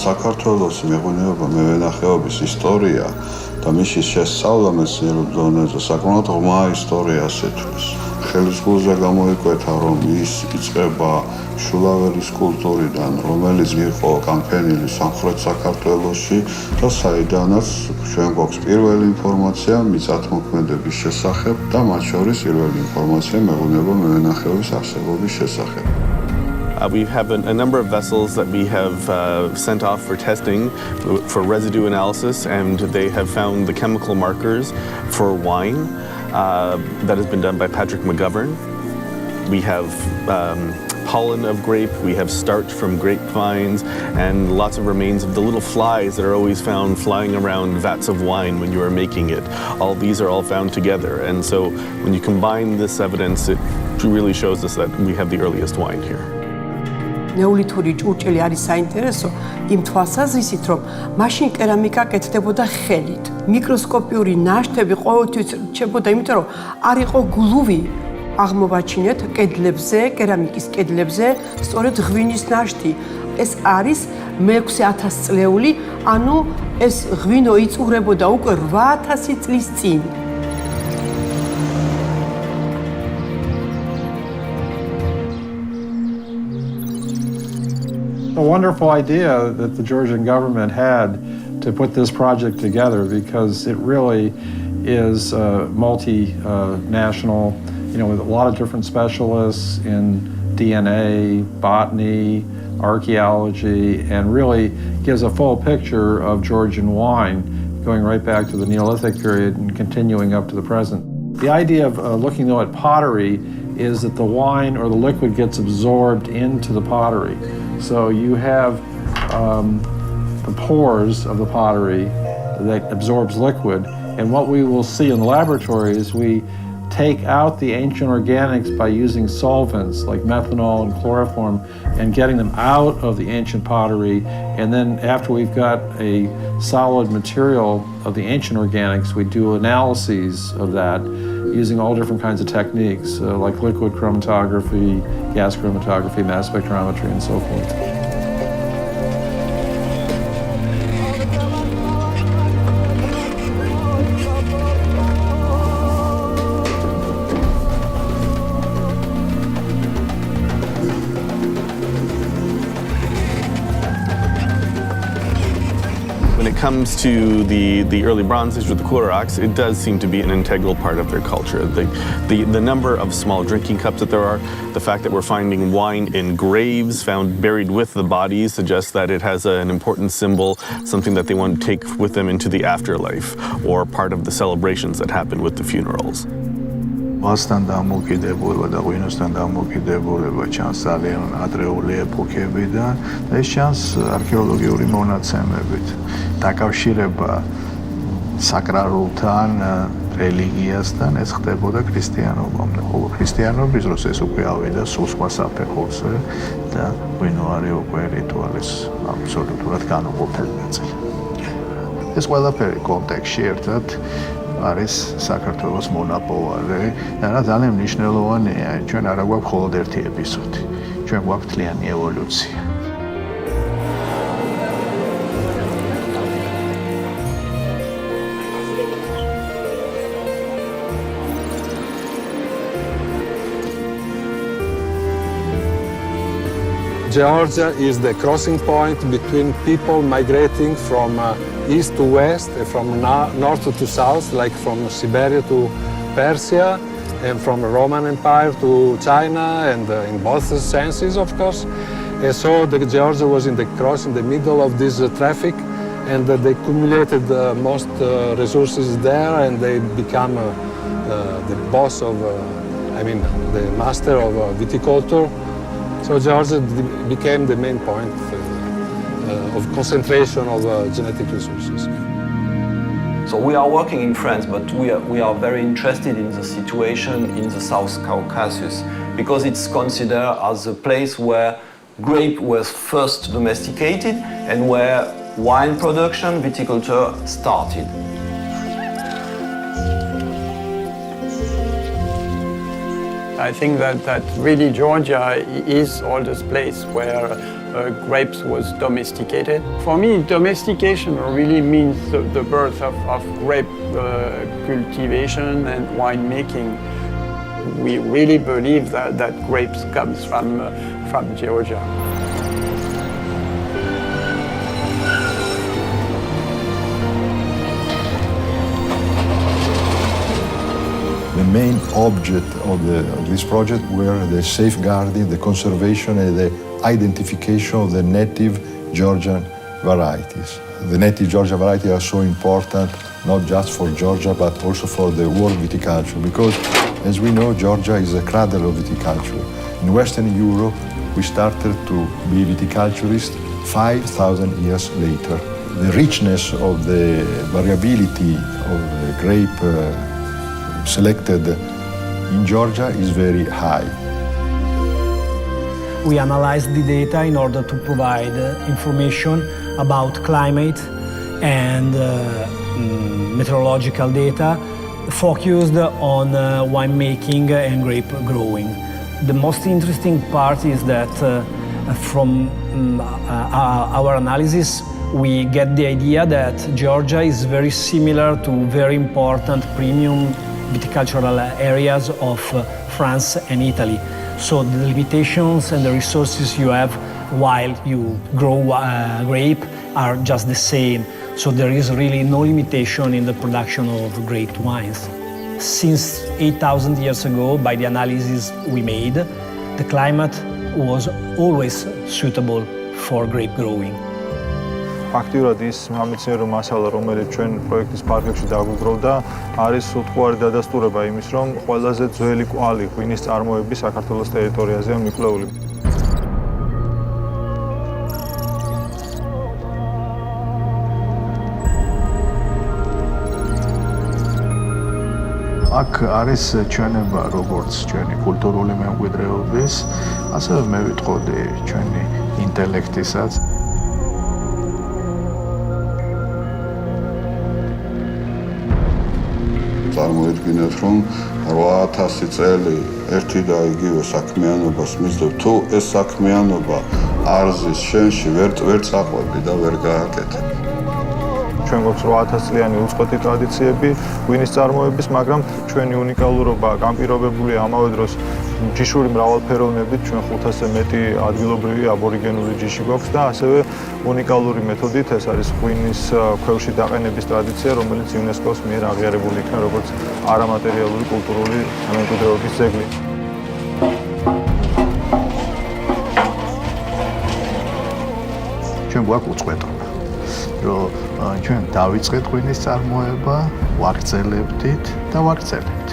საქართველოს მეღვინეობა მევენახეობის ისტორია და მისი შესწავლა მეცნიერულ დონეზე საკმაოდ ღრმა ისტორიას ითვლის. ხელისგულზე გამოიკვეთა, რომ ის იწყება შულაველის კულტურიდან, რომელიც იყო კამფენილი სამხრეთ საქართველოში და საიდანაც ჩვენ გვაქვს პირველი ინფორმაცია მიწათმოქმედების შესახებ და მათ შორის პირველი ინფორმაცია მეღვინეობა მევენახეობის არსებობის შესახებ. We have a number of vessels that we have sent off for testing for residue analysis, and they have found the chemical markers for wine that has been done by Patrick McGovern. We have pollen of grape, we have starch from grapevines, and lots of remains of the little flies that are always found flying around vats of wine when you are making it. All these are all found together, and so when you combine this evidence, it really shows us that we have the earliest wine here. ნეოლითური ჭურჭელი არის საინტერესო იმ თვალსაზრისით, რომ მაშინ კერამიკა კეთდებოდა ხელით. მიკროსკოპიური ნაშთები ყოველთვის რჩებოდა, იმიტომ რომ არ იყო გლუვი აღმოვაჩინეთ კედლებზე, კერამიკის კედლებზე, სწორედ ღვინის ნაშთი. ეს არის მე-6000 წლეული, ანუ ეს ღვინო იწურებოდა უკვე 8000 წლის წინ. A wonderful idea that the Georgian government had to put this project together, because it really is multinational, with a lot of different specialists in DNA, botany, archaeology, and really gives a full picture of Georgian wine going right back to the Neolithic period and continuing up to the present. The idea of looking at pottery is that the wine or the liquid gets absorbed into the pottery. So you have the pores of the pottery that absorbs liquid, and what we will see in the laboratory is we take out the ancient organics by using solvents like methanol and chloroform and getting them out of the ancient pottery, and then after we've got a solid material of the ancient organics, we do analyses of that using all different kinds of techniques like liquid chromatography, gas chromatography, mass spectrometry, and so forth. When it comes to the early Bronze Age with the Kullaraks, it does seem to be an integral part of their culture. The number of small drinking cups that there are, the fact that we're finding wine in graves found buried with the bodies suggests that it has an important symbol, something that they want to take with them into the afterlife, or part of the celebrations that happen with the funerals. მასთან დამოკიდებულება და ღვინოსთან დამოკიდებულება ჩანს ძალიან ადრეული ეპოქებიდან და ეს ჩანს არქეოლოგიური მონაცემებით. დაკავშირება საკრალთან, რელიგიასთან ეს ხდებოდა ქრისტიანობამდე. ხოლო ქრისტიანობის დროს ეს უკვე ავიდა სულ სხვა საფეხურზე და ღვინო არის უკვე რიტუალის აბსოლუტურად განუყოფელი ნაწილი. ეს ყველაფერი კონტექსტში ერთად არის საქართველოს მონაპოვარი და ძალიან მნიშვნელოვანია, ჩვენ არა გვაქვს მხოლოდ ერთი ეპიზოდი, ჩვენ გვაქვს მთლიანი ევოლუცია. Georgia is the crossing point between people migrating from east to west, from north to south, like from Siberia to Persia, and from the Roman Empire to China, and in both senses, of course. And so Georgia was in the middle of this traffic, and they accumulated most resources there, and they become the boss of, the master of viticulture. So Georgia became the main point of concentration of genetic resources. So we are working in France, but we are very interested in the situation in the South Caucasus because it's considered as a place where grape was first domesticated and where wine production, viticulture started. I think that really Georgia is oldest place where grapes was domesticated. For me, domestication really means the birth of grape cultivation and winemaking. We really believe that grapes comes from Georgia. The main object of this project were the safeguarding, the conservation and the identification of the native Georgian varieties. The native Georgian varieties are so important not just for Georgia but also for the world viticulture because as we know Georgia is a cradle of viticulture. In Western Europe we started to be viticulturists 5,000 years later. The richness of the variability of the grape selected in Georgia is very high. We analyzed the data in order to provide information about climate and meteorological data focused on winemaking and grape growing. The most interesting part is that from our analysis we get the idea that Georgia is very similar to very important premium viticultural areas of France and Italy. So the limitations and the resources you have while you grow grape are just the same. So there is really no limitation in the production of great wines. Since 8,000 years ago, by the analysis we made, the climate was always suitable for grape growing. Ფაქტიურად ის სამეცნიერო მასალა, რომელიც ჩვენ პროექტის ფარგლებში დაგვიგროვდა, არის უთუარი დადასტურება იმის, რომ ყველაზე ძველი კვალი ღვინის წარმოები საქართველოს ტერიტორიაზეა მიკვლეული. აქ არის ჩვენება როგორც ჩვენი კულტურული მემკვიდრეობის, ასევე მე ვიტყოდი ჩვენი ინტელექტისაც. წარმოიდგინეთ, რომ 8000 წელი ერთი და იგივე საქმიანობას მისდევ, თუ ეს საქმიანობა არ ზის შენში, ვერ წაყვები და ვერ გააკეთებ. ჩვენ გვაქვს 8000 წლიანი უწყვეტი ტრადიციები ღვინის წარმოების, მაგრამ ჩვენი უნიკალურობა განპირობებულია ამავე დროს ჯიშური მრავალფეროვნებით, ჩვენ 500-ზე მეტი ადგილობრივი აბორიგენული ჯიში გვაქვს და ასევე უნიკალური მეთოდით ეს არის ღვინის ქვევრში დაყენების ტრადიცია, რომელიც იუნესკოს მიერ აღიარებული იქნა როგორც არამატერიალური კულტურული მემკვიდრეობის ძეგლი. ჩვენ გვაქვს უწყვეტობა, რომ ჩვენ დავიწყეთ ღვინის წარმოება, ვაგრძელებდით და ვაგრძელებთ.